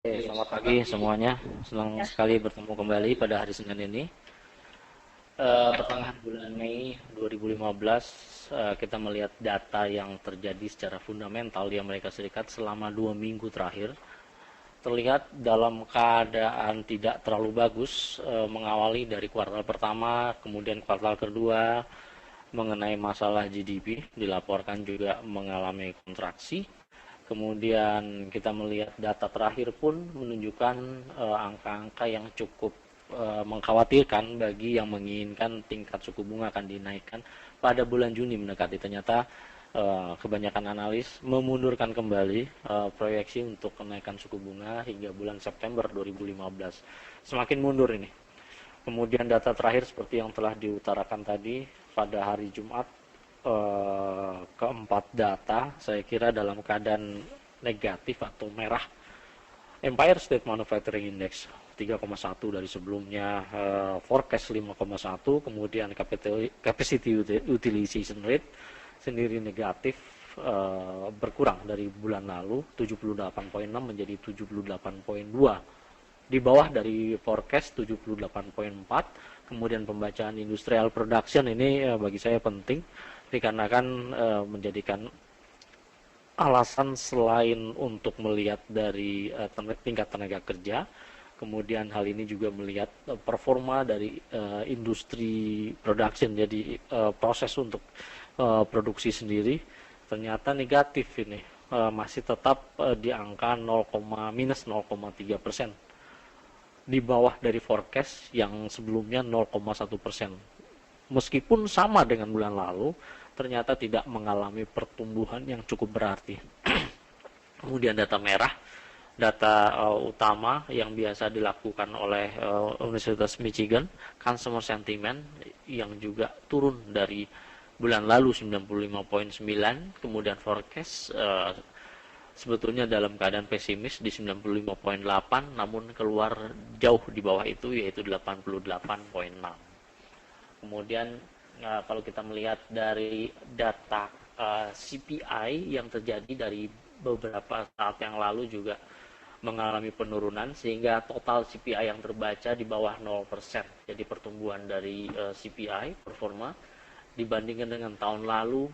Selamat pagi semuanya. Senang sekali bertemu kembali pada hari Senin ini. Pertengahan bulan Mei 2015, kita melihat data yang terjadi secara fundamental di Amerika Serikat selama 2 minggu terakhir. Terlihat dalam keadaan tidak terlalu bagus, mengawali dari kuartal pertama, kemudian kuartal kedua, mengenai masalah GDP, dilaporkan juga mengalami kontraksi. Kemudian kita melihat data terakhir pun menunjukkan angka-angka yang cukup mengkhawatirkan bagi yang menginginkan tingkat suku bunga akan dinaikkan pada bulan Juni mendekati. Ternyata kebanyakan analis memundurkan kembali proyeksi untuk kenaikan suku bunga hingga bulan September 2015. Semakin mundur ini. Kemudian data terakhir seperti yang telah diutarakan tadi pada hari Jumat, keempat data saya kira dalam keadaan negatif atau merah. Empire State Manufacturing Index 3,1 dari sebelumnya, forecast 5,1, kemudian capacity utilization rate sendiri negatif, berkurang dari bulan lalu 78,6 menjadi 78,2, di bawah dari forecast 78,4. Kemudian pembacaan industrial production ini bagi saya penting dikarenakan menjadikan alasan selain untuk melihat dari tingkat tenaga kerja, kemudian hal ini juga melihat performa dari industri production, jadi proses untuk produksi sendiri ternyata negatif ini, masih tetap di angka minus 0,3%, di bawah dari forecast yang sebelumnya 0,1%. Meskipun sama dengan bulan lalu, ternyata tidak mengalami pertumbuhan yang cukup berarti. Kemudian data merah, data utama yang biasa dilakukan oleh Universitas Michigan, consumer sentiment yang juga turun dari bulan lalu 95,9, kemudian forecast sebetulnya dalam keadaan pesimis di 95,8, namun keluar jauh di bawah itu, yaitu 88,6. Kemudian kalau kita melihat dari data CPI yang terjadi dari beberapa saat yang lalu juga mengalami penurunan, sehingga total CPI yang terbaca di bawah 0%. Jadi pertumbuhan dari CPI performa dibandingkan dengan tahun lalu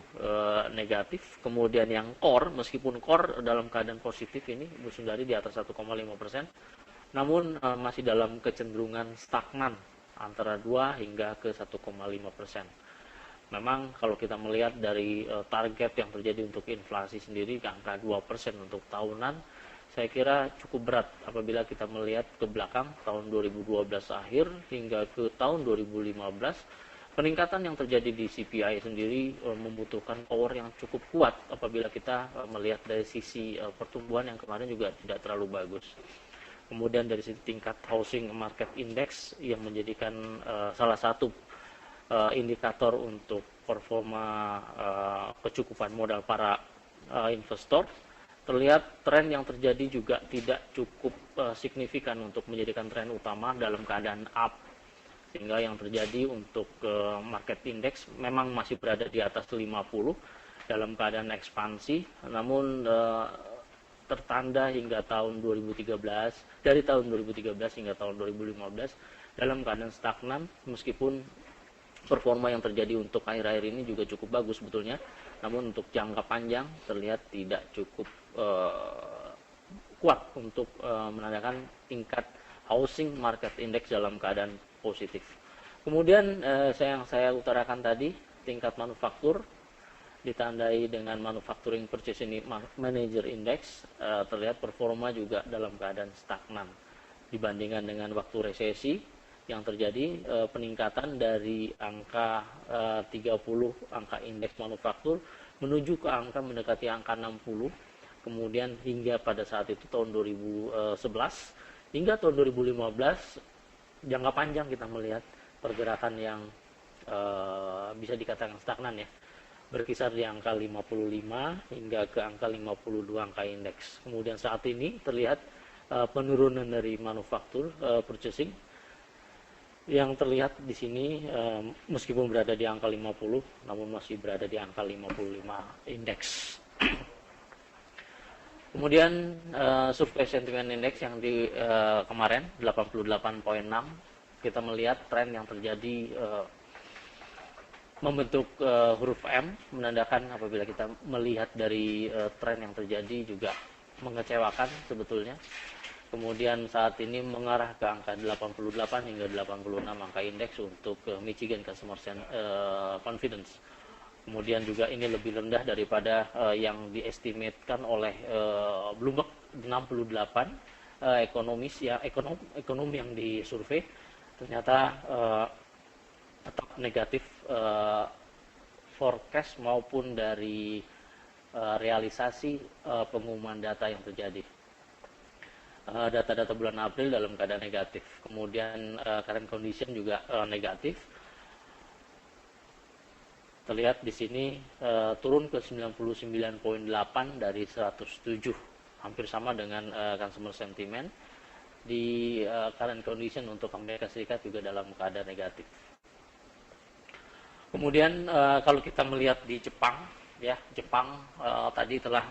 negatif. Kemudian yang core, meskipun core dalam keadaan positif ini bersundari di atas 1,5%, namun masih dalam kecenderungan stagnan antara 2 hingga ke 1,5%. Memang kalau kita melihat dari target yang terjadi untuk inflasi sendiri ke angka 2% untuk tahunan, saya kira cukup berat apabila kita melihat ke belakang tahun 2012 akhir hingga ke tahun 2015. Peningkatan yang terjadi di CPI sendiri membutuhkan power yang cukup kuat apabila kita melihat dari sisi pertumbuhan yang kemarin juga tidak terlalu bagus. Kemudian dari sisi tingkat housing market index yang menjadikan salah satu indikator untuk performa kecukupan modal para investor, terlihat tren yang terjadi juga tidak cukup signifikan untuk menjadikan tren utama dalam keadaan up, sehingga yang terjadi untuk market index memang masih berada di atas 50 dalam keadaan ekspansi, namun tertanda hingga tahun 2013, dari tahun 2013 hingga tahun 2015 dalam keadaan stagnan, meskipun performa yang terjadi untuk akhir-akhir ini juga cukup bagus sebetulnya, namun untuk jangka panjang terlihat tidak cukup kuat untuk menandakan tingkat housing market index dalam keadaan positif. Kemudian yang saya utarakan tadi, tingkat manufaktur ditandai dengan Manufacturing Purchasing Manager Index, terlihat performa juga dalam keadaan stagnan dibandingkan dengan waktu resesi yang terjadi. Peningkatan dari angka 30 angka indeks manufaktur menuju ke angka mendekati angka 60, kemudian hingga pada saat itu tahun 2011 hingga tahun 2015 jangka panjang kita melihat pergerakan yang bisa dikatakan stagnan ya, berkisar di angka 55 hingga ke angka 52 angka indeks. Kemudian saat ini terlihat penurunan dari manufaktur purchasing yang terlihat di sini, meskipun berada di angka 50 namun masih berada di angka 55 indeks. Kemudian survei sentiment index yang di kemarin 88,6, kita melihat tren yang terjadi membentuk huruf M, menandakan apabila kita melihat dari tren yang terjadi juga mengecewakan sebetulnya. Kemudian saat ini mengarah ke angka 88 hingga 86 angka indeks untuk Michigan Consumer Confidence. Kemudian juga ini lebih rendah daripada yang diestimatkan oleh Bloomberg 68 ekonom yang disurvei, ternyata tetap negatif forecast maupun dari realisasi pengumuman data yang terjadi. Data-data bulan April dalam keadaan negatif, kemudian current condition juga negatif. Terlihat di sini turun ke 99,8 dari 107, hampir sama dengan consumer sentiment. Di current condition untuk Amerika Serikat juga dalam keadaan negatif. Kemudian kalau kita melihat di Jepang, ya Jepang tadi telah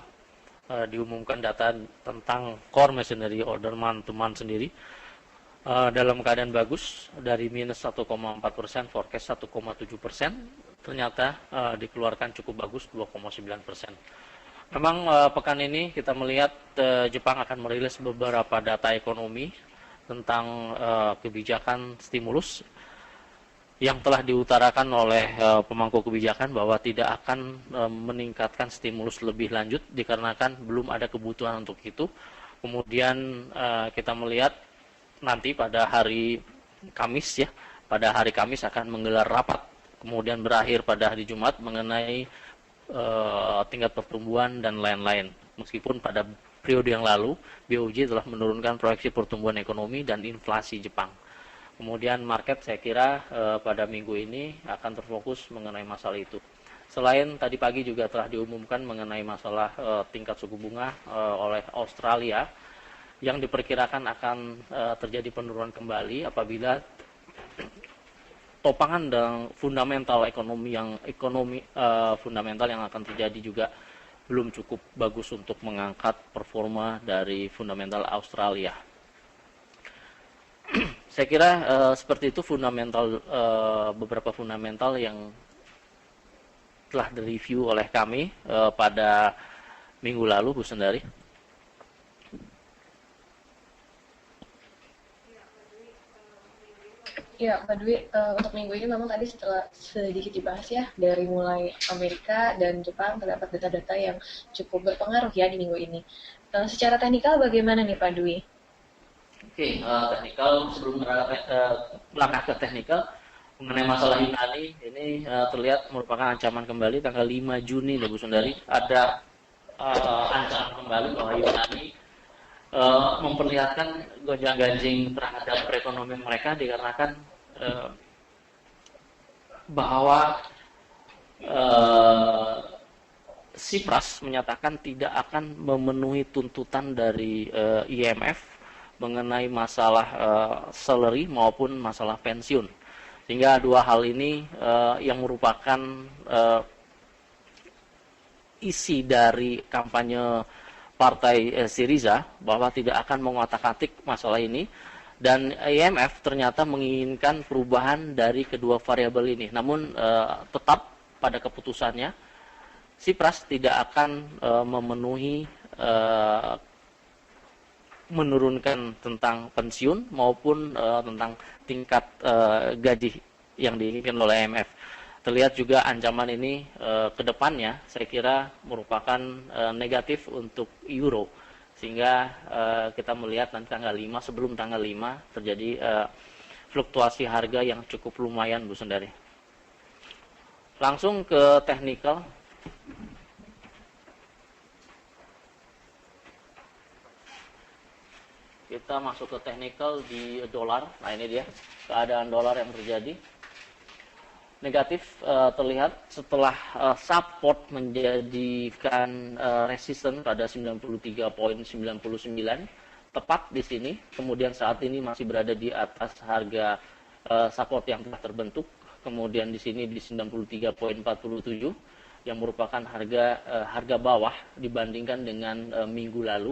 diumumkan data tentang core machinery order month to month sendiri dalam keadaan bagus, dari minus 1,4%, forecast 1,7%, ternyata dikeluarkan cukup bagus 2,9%. Memang pekan ini kita melihat Jepang akan merilis beberapa data ekonomi tentang kebijakan stimulus yang telah diutarakan oleh pemangku kebijakan bahwa tidak akan meningkatkan stimulus lebih lanjut dikarenakan belum ada kebutuhan untuk itu. Kemudian kita melihat nanti pada hari Kamis, ya, pada hari Kamis akan menggelar rapat, kemudian berakhir pada hari Jumat mengenai tingkat pertumbuhan dan lain-lain. Meskipun pada periode yang lalu BOJ telah menurunkan proyeksi pertumbuhan ekonomi dan inflasi Jepang. Kemudian market saya kira pada minggu ini akan terfokus mengenai masalah itu. Selain tadi pagi juga telah diumumkan mengenai masalah tingkat suku bunga oleh Australia yang diperkirakan akan terjadi penurunan kembali apabila topangan dan fundamental fundamental yang akan terjadi juga belum cukup bagus untuk mengangkat performa dari fundamental Australia. Saya kira seperti itu fundamental, beberapa fundamental yang telah direview oleh kami pada minggu lalu, Bu Sendari. Ya, Pak Dwi, untuk minggu ini memang tadi setelah sedikit dibahas ya, dari mulai Amerika dan Jepang terdapat data-data yang cukup berpengaruh ya di minggu ini. Secara teknikal bagaimana nih Pak Dwi? Oke, teknikal sebelum melangkah ke teknikal mengenai masalah Yunani ini terlihat merupakan ancaman kembali tanggal 5 Juni Bu Sundari. Ada ancaman kembali bahwa Yunani memperlihatkan gonjang-ganjing terhadap perekonomian mereka dikarenakan bahwa Tsipras menyatakan tidak akan memenuhi tuntutan dari IMF mengenai masalah salary maupun masalah pensiun, sehingga dua hal ini yang merupakan isi dari kampanye partai Syriza bahwa tidak akan mengotak-atik masalah ini, dan IMF ternyata menginginkan perubahan dari kedua variabel ini. Namun tetap pada keputusannya Tsipras tidak akan memenuhi menurunkan tentang pensiun maupun tentang tingkat gaji yang diinginkan oleh IMF. Terlihat juga ancaman ini ke depannya saya kira merupakan negatif untuk euro, sehingga kita melihat nanti tanggal 5, sebelum tanggal 5 terjadi fluktuasi harga yang cukup lumayan Bu Sundari. Langsung ke teknikal. Kita masuk ke teknikal di dolar. Nah ini dia keadaan dolar yang terjadi. Negatif terlihat setelah support menjadikan resisten pada 93,99 tepat di sini. Kemudian saat ini masih berada di atas harga support yang telah terbentuk. Kemudian di sini di 93,47. yang merupakan harga bawah dibandingkan dengan minggu lalu.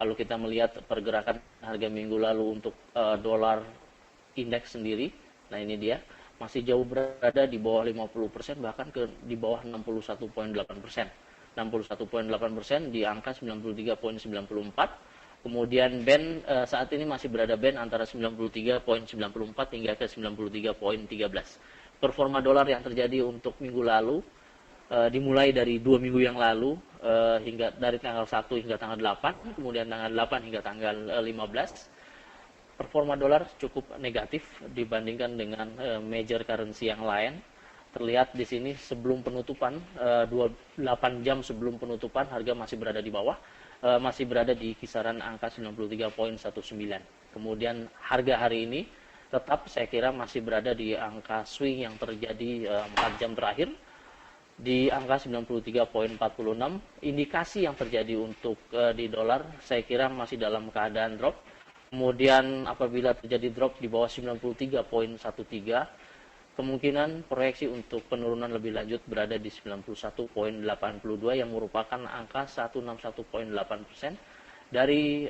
Kalau kita melihat pergerakan harga minggu lalu untuk dolar indeks sendiri, nah ini dia masih jauh berada di bawah 50%, bahkan di bawah 61,8%. 61,8% di angka 93,94. Kemudian band saat ini masih berada band antara 93,94 hingga ke 93,13. Performa dolar yang terjadi untuk minggu lalu dimulai dari 2 minggu yang lalu, hingga dari tanggal 1 hingga tanggal 8, kemudian tanggal 8 hingga tanggal 15. Performa dolar cukup negatif dibandingkan dengan major currency yang lain. Terlihat di sini sebelum penutupan, 8 jam sebelum penutupan, harga masih berada di bawah, masih berada di kisaran angka 93,19. Kemudian harga hari ini tetap saya kira masih berada di angka swing yang terjadi 4 jam terakhir di angka 93,46. Indikasi yang terjadi untuk di dolar saya kira masih dalam keadaan drop. Kemudian apabila terjadi drop di bawah 93,13, kemungkinan proyeksi untuk penurunan lebih lanjut berada di 91,82 yang merupakan angka 161,8% dari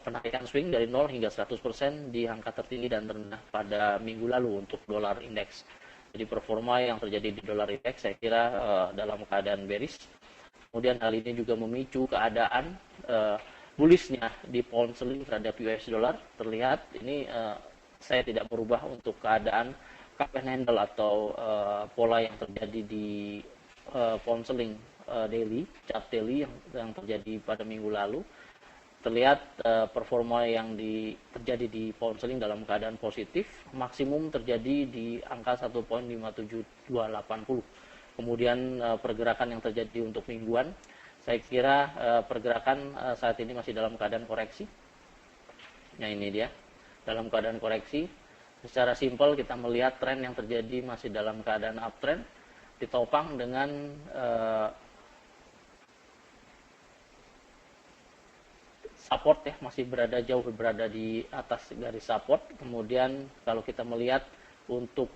penaikan swing dari 0 hingga 100% di angka tertinggi dan terendah pada minggu lalu untuk dolar indeks. Jadi performa yang terjadi di dolar indeks saya kira dalam keadaan bearish. Kemudian hal ini juga memicu keadaan bullishnya di pound sterling terhadap US dollar. Terlihat ini saya tidak berubah untuk keadaan cup and handle atau pola yang terjadi di pound sterling daily, chart daily yang terjadi pada minggu lalu. Terlihat performa yang terjadi di pound sterling dalam keadaan positif, maksimum terjadi di angka 1,57280. Kemudian pergerakan yang terjadi untuk mingguan, saya kira pergerakan saat ini masih dalam keadaan koreksi. Nah ini dia, dalam keadaan koreksi. Secara simpel kita melihat tren yang terjadi masih dalam keadaan uptrend, ditopang dengan support ya, masih jauh berada di atas garis support. Kemudian kalau kita melihat untuk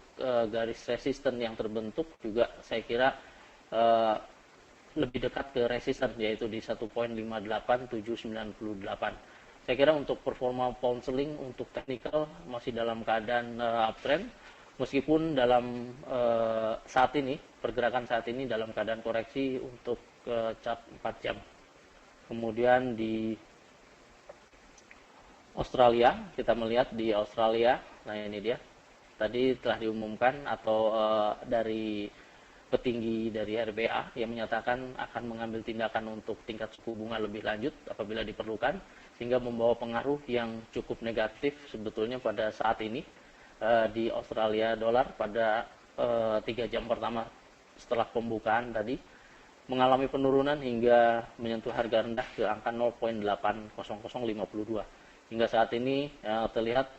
garis resisten yang terbentuk juga saya kira lebih dekat ke resisten, yaitu di 1,58798. Saya kira untuk performa pound sterling untuk technical masih dalam keadaan uptrend, meskipun dalam saat ini pergerakan saat ini dalam keadaan koreksi untuk chart 4 jam. Kemudian di Australia, kita melihat di Australia, nah ini dia, tadi telah diumumkan atau dari petinggi dari RBA yang menyatakan akan mengambil tindakan untuk tingkat suku bunga lebih lanjut apabila diperlukan, sehingga membawa pengaruh yang cukup negatif sebetulnya pada saat ini di Australia dolar pada 3 jam pertama setelah pembukaan tadi mengalami penurunan hingga menyentuh harga rendah ke angka 0,80052. Hingga saat ini terlihat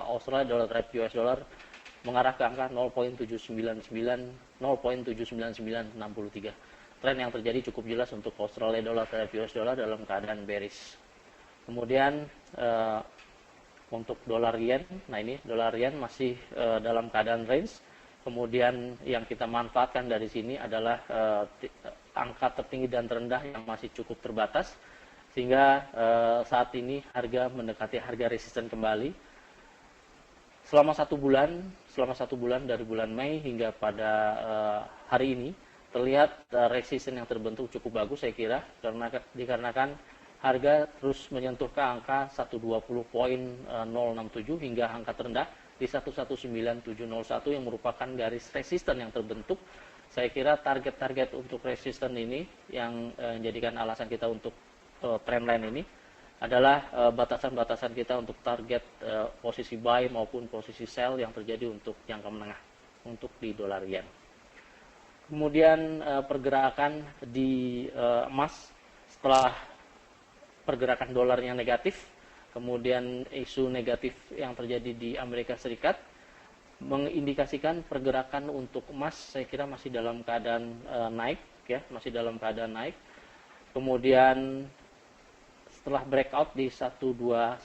Australia dollar terhadap US dollar mengarah ke angka 0,79963. Tren yang terjadi cukup jelas untuk Australia dollar terhadap US dollar dalam keadaan bearish. Kemudian untuk dolar yen, nah ini dolar yen masih dalam keadaan range. Kemudian yang kita manfaatkan dari sini adalah angka tertinggi dan terendah yang masih cukup terbatas, sehingga saat ini harga mendekati harga resisten kembali. Selama satu bulan dari bulan Mei hingga pada hari ini terlihat resisten yang terbentuk cukup bagus saya kira, karena dikarenakan harga terus menyentuh ke angka 120.067 hingga angka terendah di 119.701 yang merupakan garis resisten yang terbentuk. Saya kira target-target untuk resisten ini yang menjadikan alasan kita untuk trendline ini adalah batasan-batasan kita untuk target posisi buy maupun posisi sell yang terjadi untuk jangka menengah untuk di dolar yen. Kemudian pergerakan di emas setelah pergerakan dolarnya negatif, kemudian isu negatif yang terjadi di Amerika Serikat mengindikasikan pergerakan untuk emas saya kira masih dalam keadaan naik ya, masih dalam keadaan naik. Kemudian setelah breakout di 1210.39,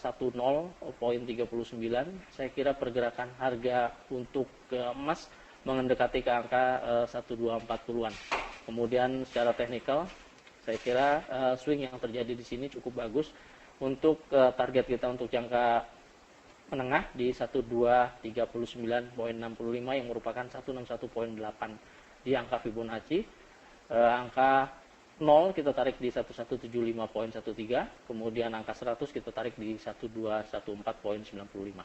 saya kira pergerakan harga untuk emas mendekati ke angka 1240-an. Kemudian secara teknikal saya kira swing yang terjadi di sini cukup bagus untuk target kita untuk jangka menengah di 1239.65 yang merupakan 161.8 di angka Fibonacci. Angka 0 kita tarik di 1175.13, kemudian angka 100 kita tarik di 1214.95.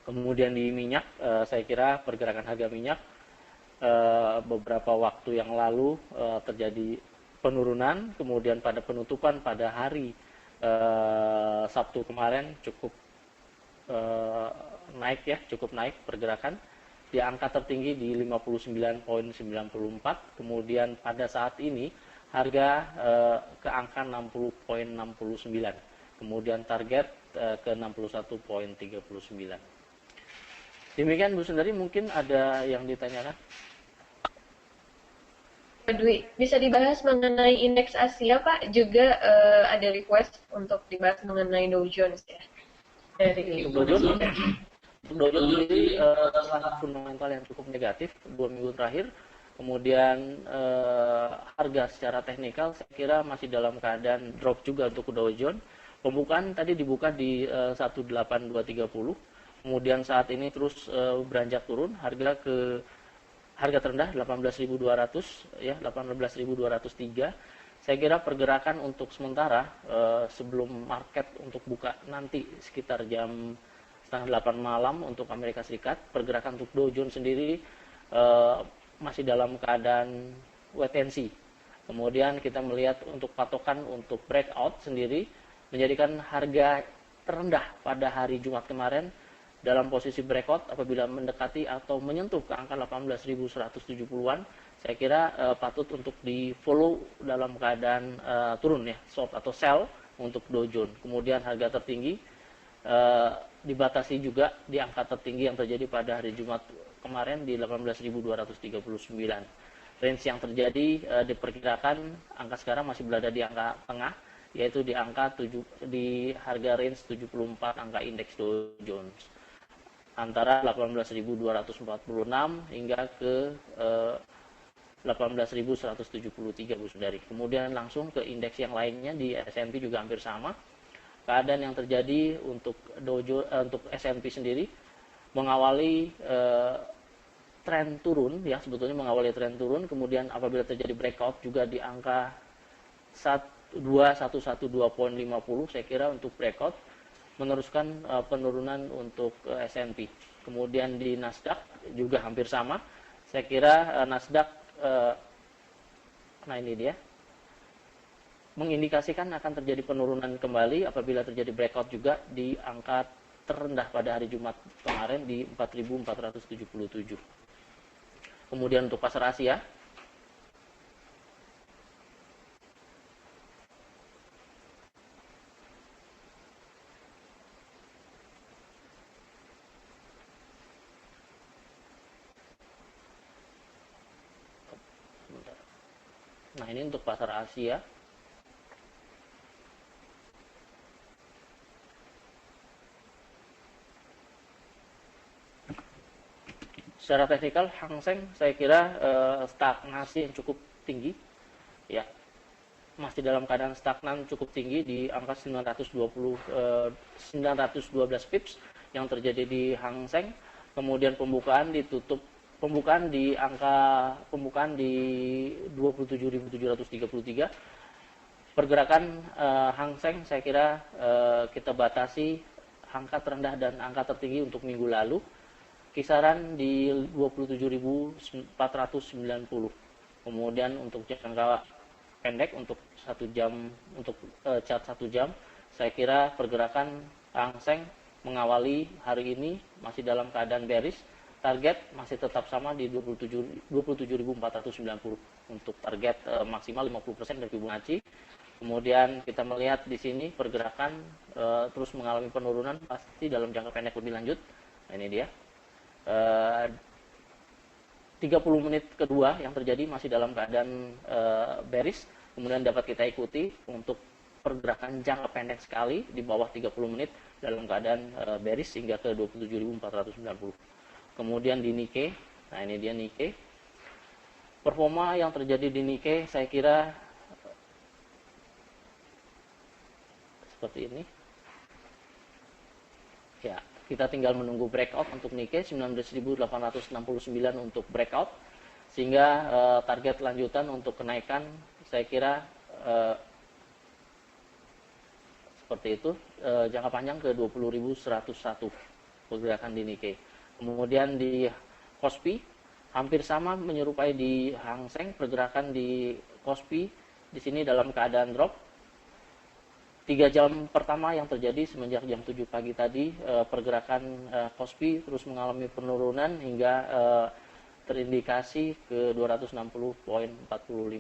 Kemudian di minyak, saya kira pergerakan harga minyak beberapa waktu yang lalu terjadi penurunan, kemudian pada penutupan pada hari Sabtu kemarin cukup naik ya, cukup naik pergerakan di angka tertinggi di 59.94, kemudian pada saat ini harga ke angka 60.69, kemudian target ke 61.39. Demikian Bu Sundari, mungkin ada yang ditanyakan? Dwi, bisa dibahas mengenai indeks Asia, Pak? Juga ada request untuk dibahas mengenai Dow Jones ya. Dari Dow Jones sendiri fundamental yang cukup negatif 2 minggu terakhir. Kemudian harga secara teknikal saya kira masih dalam keadaan drop juga untuk Dow Jones. Pembukaan tadi dibuka di 18230. Kemudian saat ini terus beranjak turun, harga terendah 18.200 ya, 18.203. Saya kira pergerakan untuk sementara sebelum market untuk buka nanti sekitar jam setengah 8 malam untuk Amerika Serikat, pergerakan untuk Dow Jones sendiri masih dalam keadaan wait and see. Kemudian kita melihat untuk patokan untuk breakout sendiri menjadikan harga terendah pada hari Jumat kemarin dalam posisi breakout apabila mendekati atau menyentuh ke angka 18.170-an, saya kira patut untuk di follow dalam keadaan turun ya, short atau sell untuk Dow Jones. Kemudian harga tertinggi dibatasi juga di angka tertinggi yang terjadi pada hari Jumat kemarin di 18.239. Range yang terjadi diperkirakan angka sekarang masih berada di angka tengah, yaitu di angka di harga range 74 angka indeks Dow Jones antara 18.246 hingga ke 18.173 Bu Sundari. Kemudian langsung ke indeks yang lainnya di S&P juga hampir sama. Keadaan yang terjadi untuk untuk S&P sendiri mengawali tren turun ya, sebetulnya mengawali tren turun, kemudian apabila terjadi breakout juga di angka 2112.50 saya kira untuk breakout meneruskan penurunan untuk S&P. Kemudian di Nasdaq juga hampir sama. Saya kira Nasdaq nah ini dia mengindikasikan akan terjadi penurunan kembali apabila terjadi breakout juga di angka terendah pada hari Jumat kemarin di 4.477. Kemudian untuk pasar Asia, nah ini untuk pasar Asia. Secara teknikal Hang Seng saya kira stagnasi yang cukup tinggi ya, masih dalam keadaan stagnan cukup tinggi di angka 912 pips yang terjadi di Hang Seng. Kemudian pembukaan di angka di 27.733. Pergerakan Hang Seng saya kira kita batasi angka terendah dan angka tertinggi untuk minggu lalu kisaran di 27.490. Kemudian untuk jangka pendek untuk 1 jam, untuk chart 1 jam, saya kira pergerakan Hang Seng mengawali hari ini masih dalam keadaan bearish. Target masih tetap sama di 27.490 untuk target maksimal 50% dari Fibonacci. Kemudian kita melihat di sini pergerakan terus mengalami penurunan pasti dalam jangka pendek lebih lanjut. Nah, ini dia. 30 menit kedua yang terjadi masih dalam keadaan bearish, kemudian dapat kita ikuti untuk pergerakan jangka pendek sekali di bawah 30 menit dalam keadaan bearish hingga ke 27.490. Kemudian di Nikkei Nah, ini dia Nikkei. Performa yang terjadi di Nikkei saya kira seperti ini. Ya, kita tinggal menunggu breakout untuk Nikkei 19.869 untuk breakout, sehingga target lanjutan untuk kenaikan saya kira seperti itu, jangka panjang ke 20.101 pergerakan di Nikkei. Kemudian di Kospi hampir sama menyerupai di Hang Seng, pergerakan di Kospi di sini dalam keadaan drop. 3 jam pertama yang terjadi semenjak jam 7 pagi tadi, pergerakan Kospi terus mengalami penurunan hingga terindikasi ke 260.45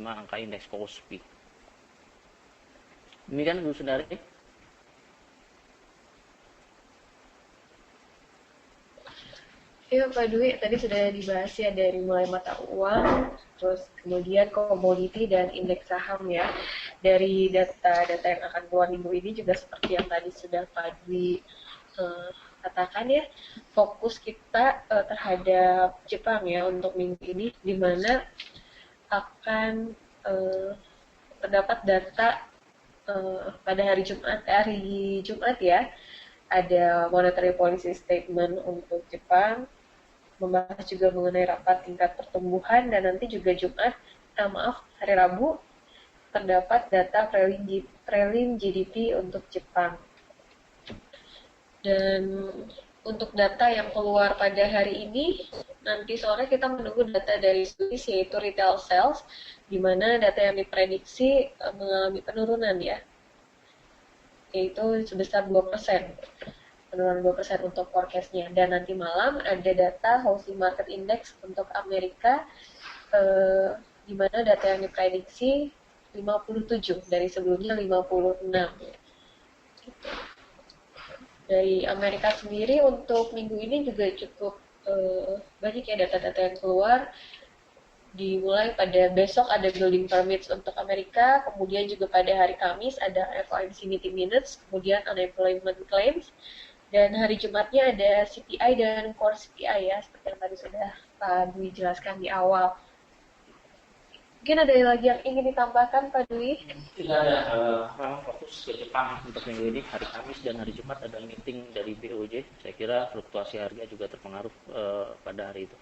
angka indeks Kospi. Demikian dulu saudari. Iya Pak Dwi, tadi sudah dibahas ya dari mulai mata uang, terus kemudian komoditi dan indeks saham ya. Dari data-data yang akan keluar minggu ini juga seperti yang tadi sudah Pak Dwi katakan ya, fokus kita terhadap Jepang ya untuk minggu ini, di mana akan terdapat data pada hari Jumat ya, ada monetary policy statement untuk Jepang, membahas juga mengenai rapat tingkat pertumbuhan, dan nanti juga hari Rabu terdapat data prelim GDP untuk Jepang. Dan untuk data yang keluar pada hari ini, nanti sore kita menunggu data dari Swiss yaitu retail sales, di mana data yang diprediksi mengalami penurunan ya, yaitu sebesar 2%. Penurunan 2% untuk forecast-nya. Dan nanti malam ada data Housing Market Index untuk Amerika, di mana data yang diprediksi 57 dari sebelumnya 56. Dari Amerika sendiri untuk minggu ini juga cukup banyak ya data-data yang keluar. Dimulai pada besok ada building permits untuk Amerika, kemudian juga pada hari Kamis ada FOMC meeting minutes, kemudian unemployment claims, dan hari Jumatnya ada CPI dan core CPI ya, seperti yang tadi sudah Pak Dwi jelaskan di awal. Mungkin ada lagi yang ingin ditambahkan Pak Dwi? Tidak ada, memang fokus ke Jepang untuk minggu ini. Hari Kamis dan hari Jumat ada meeting dari BOJ. Saya kira fluktuasi harga juga terpengaruh pada hari itu.